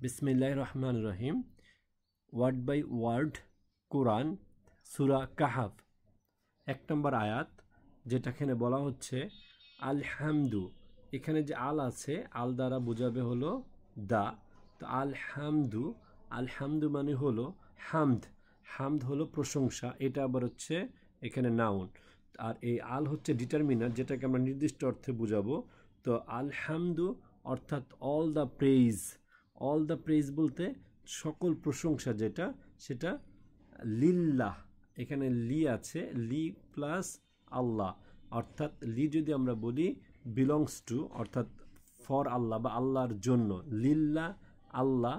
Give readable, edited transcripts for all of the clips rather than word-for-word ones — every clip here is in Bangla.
বিসমিল্লাহির রহমানির রহিম। ওয়ার্ড বাই ওয়ার্ড কোরআন, সূরা কাহাফ, 1 নম্বর আয়াত, যেটা এখানে বলা হচ্ছে আলহামদু। এখানে যে আল আছে, আল দ্বারা বোঝাবে হলো দা। তো আলহামদু, আলহামদু মানে হলো হামদ। হামদ হলো প্রশংসা, এটা আবার হচ্ছে এখানে নাউন। আর এই আল হচ্ছে ডিটারমিনার, যেটাকে আমরা নির্দিষ্ট অর্থে বুঝাবো। তো আলহামদু অর্থাৎ all the praise. All the praise বলতে সকল প্রশংসা যেটা, সেটা লিল্লাহ। এখানে লি আছে, লি প্লাস আল্লাহ, অর্থাৎ লি যদি আমরা বলি বিলংস টু, অর্থাৎ ফর আল্লাহ বা আল্লাহর জন্য, লিল্লাহ আল্লাহ।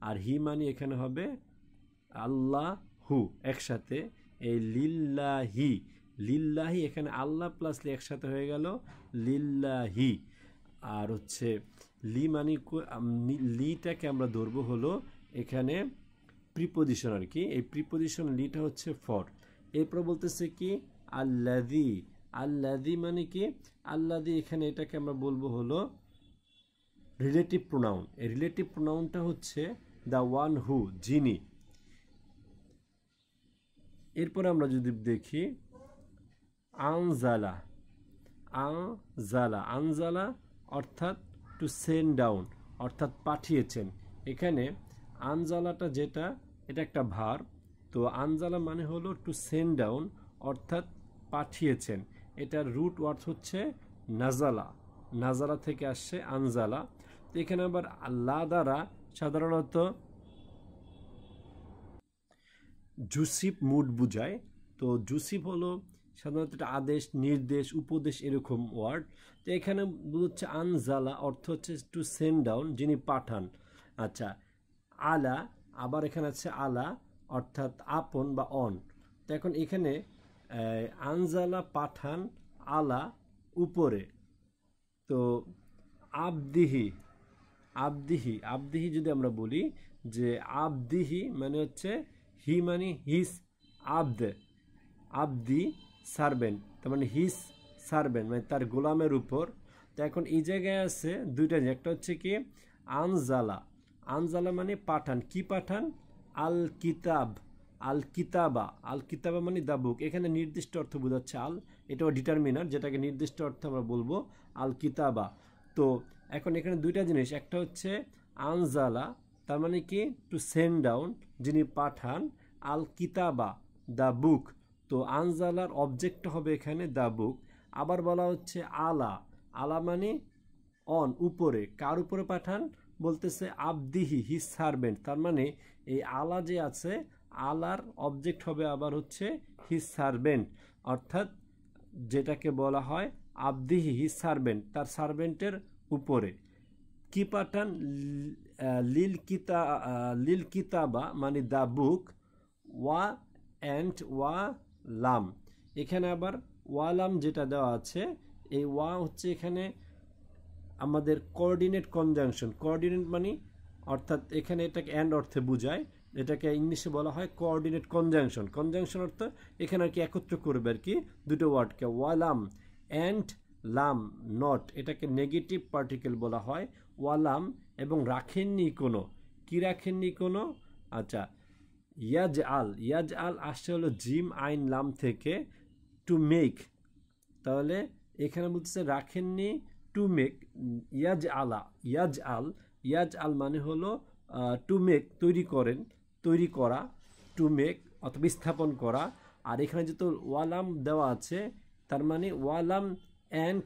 আর হি মানে এখানে হবে আল্লাহ হু একসাথে। এই লিল্লাহি, লিল্লাহি এখানে আল্লাহ প্লাস লি একসাথে হয়ে গেল লিল্লাহি। আর হচ্ছে লি মানে লিটাকে আমরা ধরবো হলো এখানে প্রিপোজিশন আর কি। এই প্রিপোজিশন লিটা হচ্ছে ফর। এরপর বলতেছে কি আল্লাযী। আল্লাযী মানে কি আল্লাযী, এখানে এটাকে আমরা বলবো হলো রিলেটিভ প্রোনাউন। এই রিলেটিভ প্রোনাউনটা হচ্ছে দ্য ওয়ান হু, যিনি। এরপরে আমরা যদি দেখি আনজালা। আনজালা, আনজালা অর্থাৎ টু সেন্ড ডাউন, অর্থাৎ পাঠিয়েছেন। এখানে আনজালাটা যেটা, এটা একটা ভার্ব। তো আনজালা মানে হলো টু সেন্ড ডাউন, অর্থাৎ পাঠিয়েছেন। এটার রুট ওয়ার্ড হচ্ছে নাজালা। নাজালা থেকে আসছে আনজালা। তো এখানে আবার আল্লাহ দ্বারা সাধারণত জুসিফ মুড বুঝায়। তো জুসিফ হলো সাধারণত একটা আদেশ, নির্দেশ, উপদেশ, এরকম ওয়ার্ড। তো এখানে হচ্ছে আনজালা, অর্থ হচ্ছে টু সেন্ড ডাউন, যিনি পাঠান। আচ্ছা, আলা, আবার এখানে আছে আলা অর্থাৎ আপন বা অন। তো এখন এখানে আনজালা পাঠান, আলা উপরে। তো আবদিহি, আবদিহি, আবদিহি যদি আমরা বলি যে আবদিহি মানে হচ্ছে হি মানে হিস, আবদ, আবদি সার্ভেন্ট, তার মানে হিস সার্ভেন্ট মানে তার গোলামের উপর। তো এখন এই জায়গায় আছে দুইটা, একটা হচ্ছে কি আনজালা। আনজালা মানে পাঠান, কি পাঠান? আল কিতাব, আল কিতাবা। আল কিতাবা মানে দ্য বুক। এখানে নির্দিষ্ট অর্থ বোঝাচ্ছে আল, এটাও ডিটারমিনার, যেটাকে নির্দিষ্ট অর্থ আমরা বলবো আল কিতাবা। তো এখন এখানে দুইটা জিনিস, একটা হচ্ছে আনজালা, তার মানে কি টু সেন্ড ডাউন, যিনি পাঠান, আল কিতাবা দ্য বুক। তো আনজালার অবজেক্ট হবে এখানে দ্য বুক। আবার বলা হচ্ছে আলা, আলা মানে অন, উপরে। কার উপরে পাঠান? বলতেছে আবদিহি, হিজ সার্ভেন্ট। তার মানে এই আলা যে আছে, আলার অবজেক্ট হবে আবার হচ্ছে হিজ সার্ভেন্ট, অর্থাৎ যেটাকে বলা হয় আবদিহি, হিজ সার্ভেন্ট, তার সার্ভেন্টের উপরে। কি পাঠান? লিল কিতাবা মানে দ্য বুক, ওয়া অ্যান্ড ওয়া লাম। এখানে আবার ওয়ালাম যেটা দেওয়া আছে, এই ওয়া হচ্ছে এখানে আমাদের কোঅর্ডিনেট কনজাংশন। কোঅর্ডিনেট মানে অর্থাৎ এখানে এটাকে অ্যান্ড অর্থে বোঝায়, এটাকে ইংলিশে বলা হয় কোঅর্ডিনেট কনজাংশন। কনজাংশন অর্থ এখানে আর কি একত্র করবে আর কি দুটো ওয়ার্ডকে, ওয়ালাম অ্যান্ড লাম নট, এটাকে নেগেটিভ পার্টিকেল বলা হয় ওয়ালাম। এবং রাখেননি কোনো, কি রাখেননি কোনো? আচ্ছা, ইয়াজ আল, ইয়াজ আল আসছে হলো জিম আইন লাম থেকে, টু মেক। তাহলে এখানে বলতেছে রাখেননি টু মেক, ইয়াজ আলা, ইয়াজ আল, ইয়াজ আল মানে হলো টু মেক, তৈরি করেন, তৈরি করা, টু মেক অথবা স্থাপন করা। আর এখানে যেহেতু ওয়ালাম দেওয়া আছে, তার মানে ওয়ালাম অ্যান্ড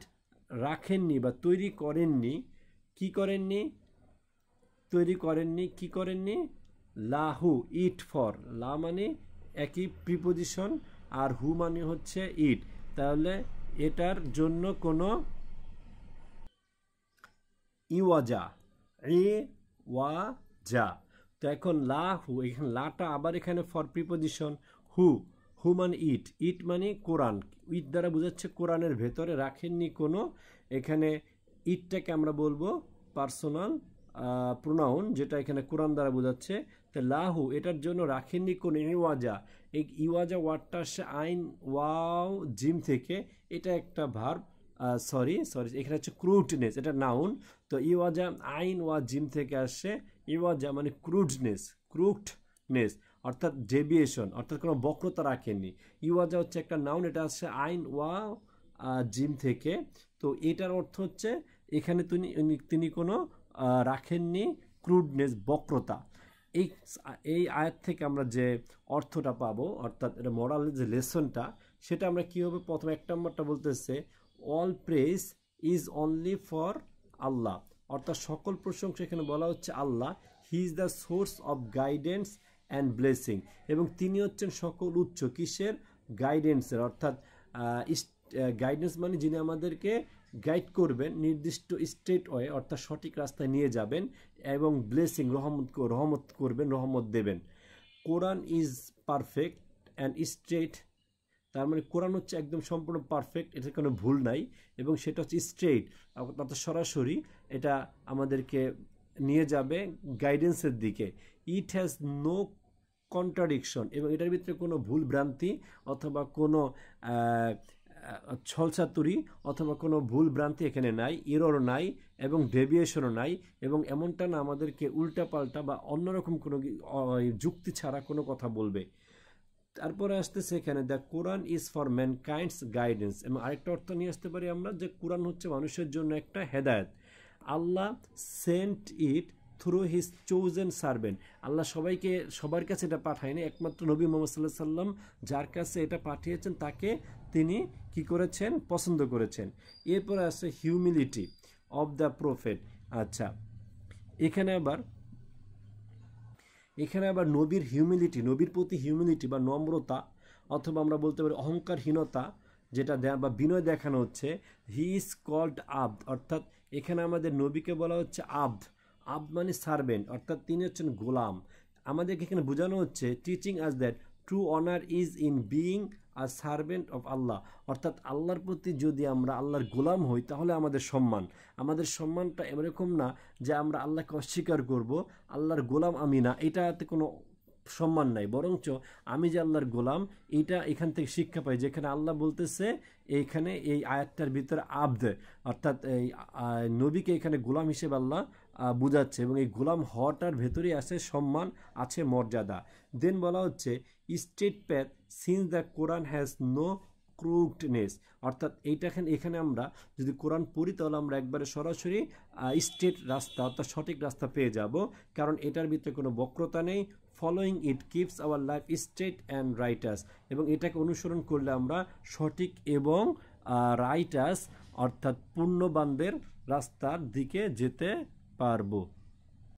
রাখেননি বা তৈরি করেননি, কি করেননি? তৈরি করেননি, কি করেননি? লাহু, ইট ফর। লা মানে একই প্রিপোজিশন, আর হু মানে হচ্ছে ইট। তাহলে এটার জন্য কোনো ইওয়াজা, ই ওয়া যা। তো এখন লাহু, এখানে লাটা আবার এখানে ফর প্রিপোজিশন। হু, হু মানে ইট, ইট মানে কোরআন। ইট দ্বারা বোঝাচ্ছে কোরআনের ভেতরে রাখেননি কোনো। এখানে ইটটাকে আমরা বলবো পার্সোনাল প্রোনাউন, যেটা এখানে কোরআন দ্বারা বোঝাচ্ছে। তো লাহু, এটার জন্য রাখেননি কোন ইওয়াজা। এই ইওয়াজা ওয়ার্ডটা আসছে আইন ওয়াও জিম থেকে। এটা একটা ভার্ব, সরি এখানে হচ্ছে ক্রুটনেস, এটা নাউন। তো ইওয়াজা আইন ওয়া জিম থেকে আসছে, ইওয়াজা মানে ক্রুডনেস অর্থাৎ ডেভিয়েশন, অর্থাৎ কোনো বক্রতা রাখেননি। ইওয়াজা হচ্ছে একটা নাউন, এটা আসছে আইন ওয়া জিম থেকে। তো এটার অর্থ হচ্ছে এখানে তিনি কোনো রাখেননি ক্রুডনেস, বক্রতা। এই এই আয়াত থেকে আমরা যে অর্থটা পাবো, অর্থাৎ এটা মোরালের যে লেসনটা, সেটা আমরা কী হবে, প্রথমে এক নম্বরটা বলতেছে all praise is only for Allah, অর্থাৎ সকল প্রশংসা এখানে বলা হচ্ছে আল্লাহ। He is the source of guidance and blessing, এবং তিনি হচ্ছেন সকল উৎস কিসের, গাইডেন্সের, অর্থাৎ গাইডেন্স মানে যিনি আমাদেরকে গাইড করবেন নির্দিষ্ট স্ট্রেট ওয়ে, অর্থাৎ সঠিক রাস্তায় নিয়ে যাবেন, এবং ব্লেসিং রহমত করবেন, রহমত দেবেন। Quran is perfect and straight, তার মানে কোরআন হচ্ছে একদম সম্পূর্ণ পারফেক্ট, এটার কোনো ভুল নাই, এবং সেটা হচ্ছে স্ট্রেট, অর্থাৎ সরাসরি এটা আমাদেরকে নিয়ে যাবে গাইডেন্সের দিকে। ইট হ্যাজ নো কন্ট্রাডিকশন, এবং এটার ভিতরে কোনো ভুল ভ্রান্তি অথবা কোনো ছলচাতুরি অথবা কোনো ভুল ভ্রান্তি এখানে নাই, এরর নাই, এবং ডেভিয়েশনও নাই, এবং এমনটা না আমাদেরকে উল্টাপাল্টা বা অন্যরকম কোনো যুক্তি ছাড়া কোনো কথা বলবে। তারপরে আসতেছে এখানে the Quran is for ম্যানকাইন্ডস guidance, এবং আরেকটা অর্থ নিয়ে আসতে পারি আমরা যে কোরআন হচ্ছে মানুষের জন্য একটা হেদায়েত। Allah sent it through his chosen servant, আল্লাহ সবার কাছে এটা পাঠায়নি, একমাত্র নবী মুহাম্মদ সাল্লাল্লাহু আলাইহি ওয়াসাল্লাম যার কাছে এটা পাঠিয়েছেন তাকে তিনি কি করেছেন, পছন্দ করেছেন। এরপরে আছে হিউমিলিটি অফ দ্য প্রফেট। আচ্ছা, এখানে আবার নবীর হিউমিলিটি, নবীর প্রতি হিউমিলিটি বা নম্রতা, অথবা আমরা বলতে পারি অহংকারহীনতা, যেটা বা বিনয় দেখানো হচ্ছে। হি ইজ কল্ড আব্দ, অর্থাৎ এখানে আমাদের নবীকে বলা হচ্ছে আব্দ মানে সার্ভেন্ট, অর্থাৎ তিনি হচ্ছেন গোলাম। আমাদেরকে এখানে বোঝানো হচ্ছে teaching us that true honour is in being a servant of Allah, অর্থাৎ আল্লাহর প্রতি যদি আমরা আল্লাহর গোলাম হই তাহলে আমাদের সম্মানটা এরকম না যে আমরা আল্লাহকে অস্বীকার করব, আল্লাহর গোলাম আমি না, এটাতে কোনো সম্মান নাই, বরঞ্চ আমি যে আল্লাহর গোলাম এইটা এখান থেকে শিক্ষা পাই, যেখানে আল্লাহ বলতেছে এইখানে এই আয়াতটার ভিতরে আব্দ, অর্থাৎ এই নবীকে এখানে গোলাম হিসেবে আল্লাহ বুঝাচ্ছে, এবং এই গোলাম হওয়াটার ভেতরেই আছে সম্মান, আছে মর্যাদা। দেন বলা হচ্ছে straight path since the Quran has no crudeness, অর্থাৎ এখানে আমরা যদি কোরআন পড়ি তাহলে আমরা একবারে সরাসরি স্ট্রেট রাস্তা, অর্থাৎ সঠিক রাস্তা পেয়ে যাব, কারণ এটার ভিতরে কোনো বক্রতা নেই। Following it keeps our life straight and righteous, এবং এটাকে অনুসরণ করলে আমরা সঠিক এবং রাইটাস অর্থাৎ পুণ্যবানদের রাস্তার দিকে যেতে পারবো।